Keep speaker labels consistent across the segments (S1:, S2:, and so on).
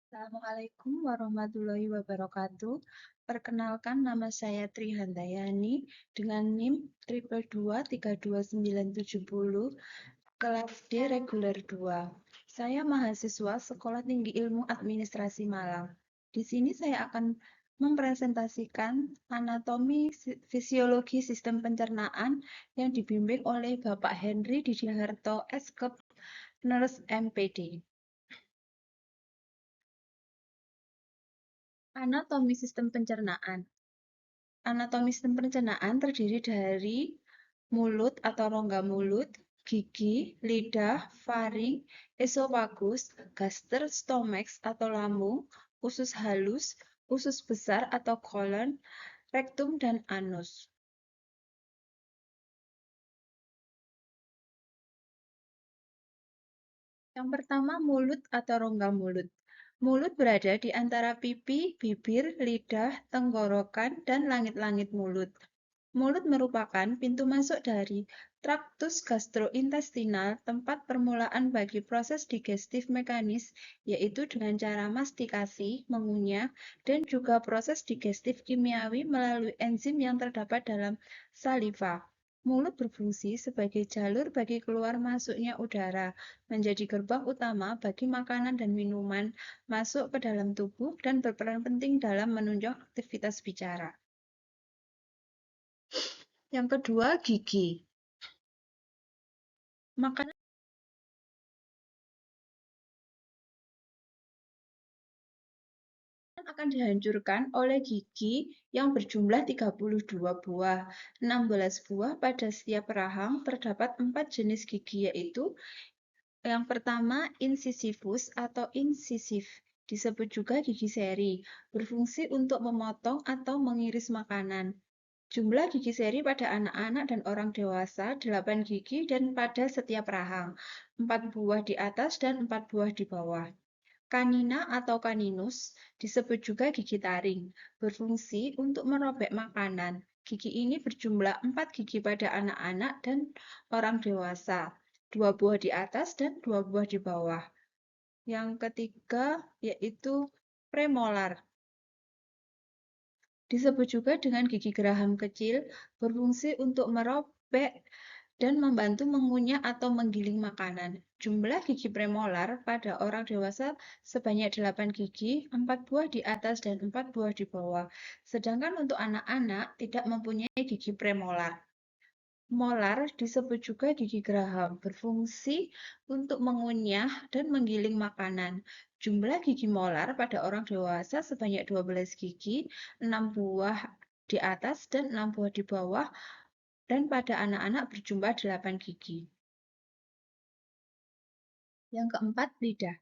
S1: Assalamualaikum warahmatullahi wabarakatuh. Perkenalkan, nama saya Tri Handayani dengan NIM 222 32970, kelas D reguler 2. Saya mahasiswa Sekolah Tinggi Ilmu Administrasi Malang. Di sini saya akan mempresentasikan anatomi fisiologi sistem pencernaan yang dibimbing oleh Bapak Henry Didiharto Eskep, Nurse MPD. Anatomi sistem pencernaan. Anatomi sistem pencernaan terdiri dari mulut atau rongga mulut, gigi, lidah, faring, esofagus, gaster, stomach atau lambung, usus halus, usus besar atau kolon, rektum, dan anus. Yang pertama, mulut atau rongga mulut. Mulut berada di antara pipi, bibir, lidah, tenggorokan, dan langit-langit mulut. Mulut merupakan pintu masuk dari traktus gastrointestinal, tempat permulaan bagi proses digestif mekanis, yaitu dengan cara mastikasi, mengunyah, dan juga proses digestif kimiawi melalui enzim yang terdapat dalam saliva. Mulut berfungsi sebagai jalur bagi keluar masuknya udara, menjadi gerbang utama bagi makanan dan minuman masuk ke dalam tubuh dan berperan penting dalam menunjang aktivitas bicara. Yang kedua, gigi. Makanan akan dihancurkan oleh gigi yang berjumlah 32 buah. 16 buah pada setiap rahang. Terdapat 4 jenis gigi, yaitu yang pertama incisivus atau incisif, disebut juga gigi seri, berfungsi untuk memotong atau mengiris makanan. Jumlah gigi seri pada anak-anak dan orang dewasa 8 gigi dan pada setiap rahang, 4 buah di atas dan 4 buah di bawah. Kanina atau kaninus disebut juga gigi taring, berfungsi untuk merobek makanan. Gigi ini berjumlah 4 gigi pada anak-anak dan orang dewasa, 2 buah di atas dan 2 buah di bawah. Yang ketiga yaitu premolar. Disebut juga dengan gigi geraham kecil, berfungsi untuk merobek dan membantu mengunyah atau menggiling makanan. Jumlah gigi premolar pada orang dewasa sebanyak 8 gigi, 4 buah di atas dan 4 buah di bawah. Sedangkan untuk anak-anak tidak mempunyai gigi premolar. Molar disebut juga gigi geraham, berfungsi untuk mengunyah dan menggiling makanan. Jumlah gigi molar pada orang dewasa sebanyak 12 gigi, 6 buah di atas dan 6 buah di bawah, dan pada anak-anak berjumlah 8 gigi. Yang keempat, lidah.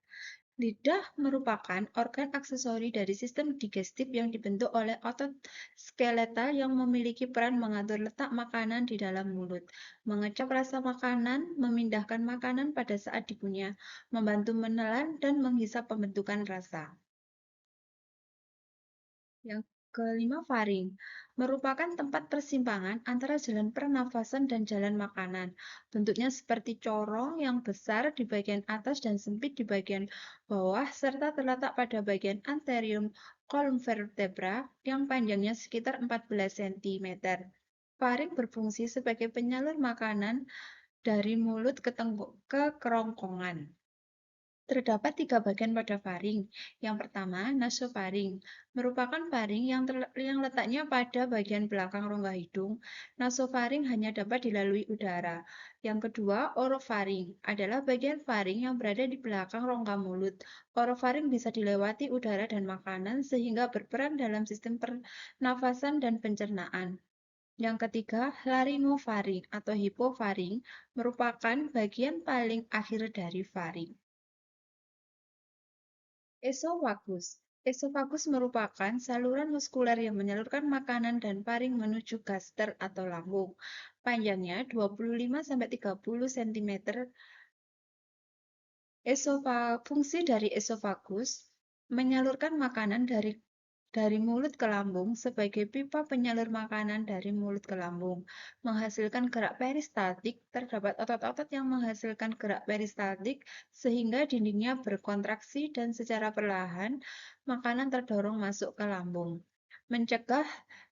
S1: Lidah merupakan organ aksesori dari sistem digestif yang dibentuk oleh otot skeletal yang memiliki peran mengatur letak makanan di dalam mulut, mengecap rasa makanan, memindahkan makanan pada saat dikunyah, membantu menelan, dan menghisap pembentukan rasa. Yang kelima, faring. Merupakan tempat persimpangan antara jalan pernafasan dan jalan makanan. Bentuknya seperti corong yang besar di bagian atas dan sempit di bagian bawah, serta terletak pada bagian anterior kolom vertebra yang panjangnya sekitar 14 cm. Faring berfungsi sebagai penyalur makanan dari mulut ke kerongkongan. Terdapat 3 bagian pada faring. Yang pertama, nasofaring, merupakan faring yang letaknya pada bagian belakang rongga hidung. Nasofaring hanya dapat dilalui udara. Yang kedua, orofaring, adalah bagian faring yang berada di belakang rongga mulut. Orofaring bisa dilewati udara dan makanan sehingga berperan dalam sistem pernafasan dan pencernaan. Yang ketiga, laryngofaring atau hipofaring, merupakan bagian paling akhir dari faring. Esofagus. Esofagus merupakan saluran muskuler yang menyalurkan makanan dan faring menuju gaster atau lambung. Panjangnya 25-30 cm. Fungsi dari esofagus menyalurkan makanan dari mulut ke lambung sebagai pipa penyalur makanan dari mulut ke lambung, menghasilkan gerak peristaltik. Terdapat otot-otot yang menghasilkan gerak peristaltik sehingga dindingnya berkontraksi dan secara perlahan makanan terdorong masuk ke lambung. Mencegah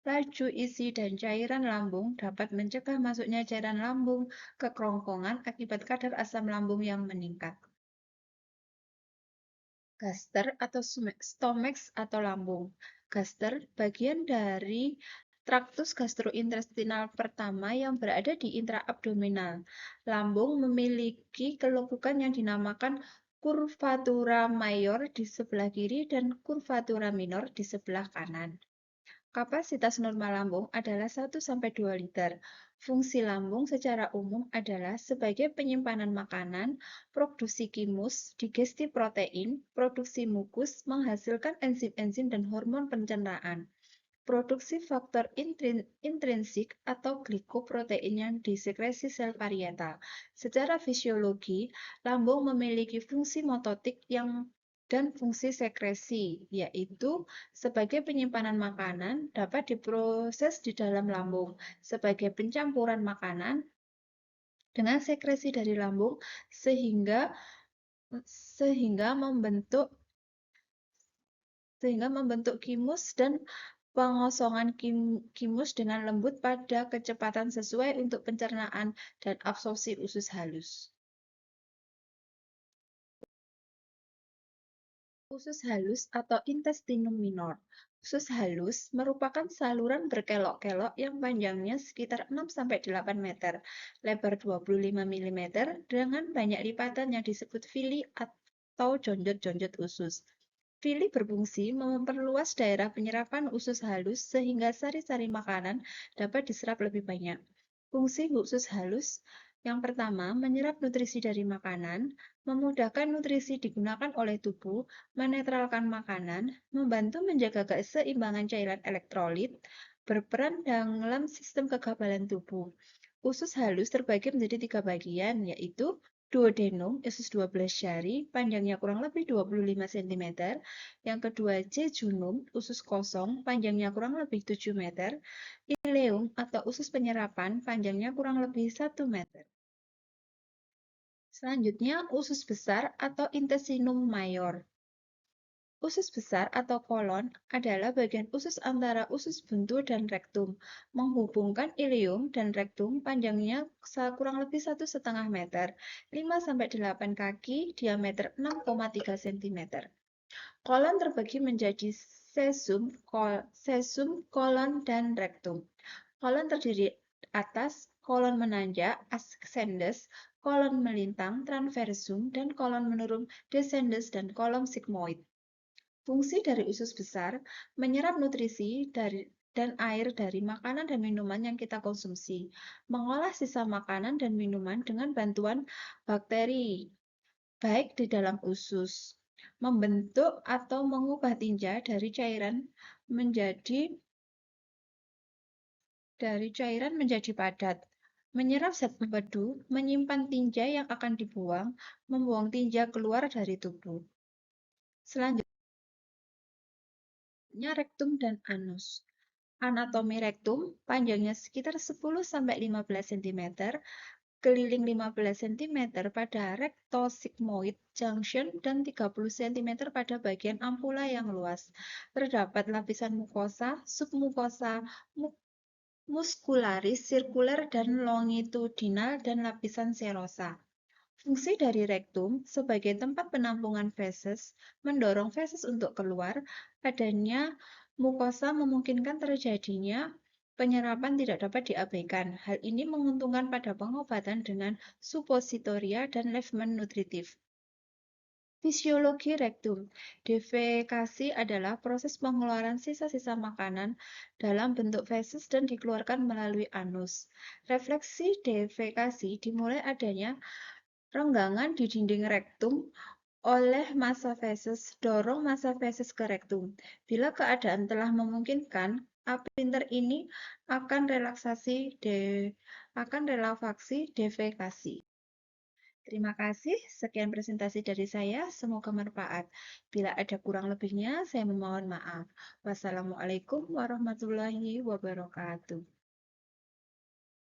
S1: laju isi dan cairan lambung dapat mencegah masuknya cairan lambung ke kerongkongan akibat kadar asam lambung yang meningkat. Gaster atau stomach atau lambung. Gaster bagian dari traktus gastrointestinal pertama yang berada di intraabdominal. Lambung memiliki kelekukan yang dinamakan curvatura mayor di sebelah kiri dan curvatura minor di sebelah kanan. Kapasitas normal lambung adalah 1-2 liter. Fungsi lambung secara umum adalah sebagai penyimpanan makanan, produksi kimus, digesti protein, produksi mukus, menghasilkan enzim-enzim dan hormon pencernaan, produksi faktor intrinsik atau glikoprotein yang disekresi sel parietal. Secara fisiologi, lambung memiliki fungsi mototik dan fungsi sekresi, yaitu sebagai penyimpanan makanan dapat diproses di dalam lambung, sebagai pencampuran makanan dengan sekresi dari lambung sehingga membentuk kimus dan pengosongan kimus dengan lembut pada kecepatan sesuai untuk pencernaan dan absorpsi usus halus. Usus halus atau intestinum minor. Usus halus merupakan saluran berkelok-kelok yang panjangnya sekitar 6-8 meter, lebar 25 mm, dengan banyak lipatan yang disebut villi atau jonjot-jonjot usus. Villi berfungsi memperluas daerah penyerapan usus halus sehingga sari-sari makanan dapat diserap lebih banyak. Fungsi usus halus yang pertama, menyerap nutrisi dari makanan, memudahkan nutrisi digunakan oleh tubuh, menetralkan makanan, membantu menjaga keseimbangan cairan elektrolit, berperan dalam sistem kekebalan tubuh. Usus halus terbagi menjadi 3 bagian, yaitu duodenum, usus 12 jari, panjangnya kurang lebih 25 cm. Yang kedua, jejunum, usus kosong, panjangnya kurang lebih 7 meter. Ileum atau usus penyerapan, panjangnya kurang lebih 1 meter. Selanjutnya, usus besar atau intestinum mayor. Usus besar atau kolon adalah bagian usus antara usus buntu dan rektum, menghubungkan ileum dan rektum, panjangnya kurang lebih 1,5 meter, 5-8 kaki, diameter 6,3 cm. Kolon terbagi menjadi sesum, kolon, dan rektum. Kolon terdiri atas, kolon menanjak, ascendens, kolon melintang, transversum, dan kolon menurun, descendens, dan kolom sigmoid. Fungsi dari usus besar menyerap nutrisi dan air dari makanan dan minuman yang kita konsumsi, mengolah sisa makanan dan minuman dengan bantuan bakteri, baik di dalam usus, membentuk atau mengubah tinja dari cairan menjadi padat, menyerap zat empedu, menyimpan tinja yang akan dibuang, membuang tinja keluar dari tubuh. Selanjutnya, rektum dan anus. Anatomi rektum panjangnya sekitar 10-15 cm, keliling 15 cm pada rectosigmoid junction dan 30 cm pada bagian ampula yang luas. Terdapat lapisan mukosa, submukosa, muskularis, sirkuler, dan longitudinal, dan lapisan serosa. Fungsi dari rektum sebagai tempat penampungan feses, mendorong feses untuk keluar. Adanya mukosa memungkinkan terjadinya penyerapan tidak dapat diabaikan. Hal ini menguntungkan pada pengobatan dengan supositoria dan lavement nutritif. Fisiologi rektum. Defekasi adalah proses pengeluaran sisa-sisa makanan dalam bentuk feses dan dikeluarkan melalui anus. Refleksi defekasi dimulai adanya renggangan di dinding rektum oleh massa feses, dorong massa feses ke rektum. Bila keadaan telah memungkinkan, apinter ini akan relaksasi defekasi. Terima kasih, sekian presentasi dari saya, semoga bermanfaat. Bila ada kurang lebihnya, saya memohon maaf. Wassalamualaikum warahmatullahi wabarakatuh.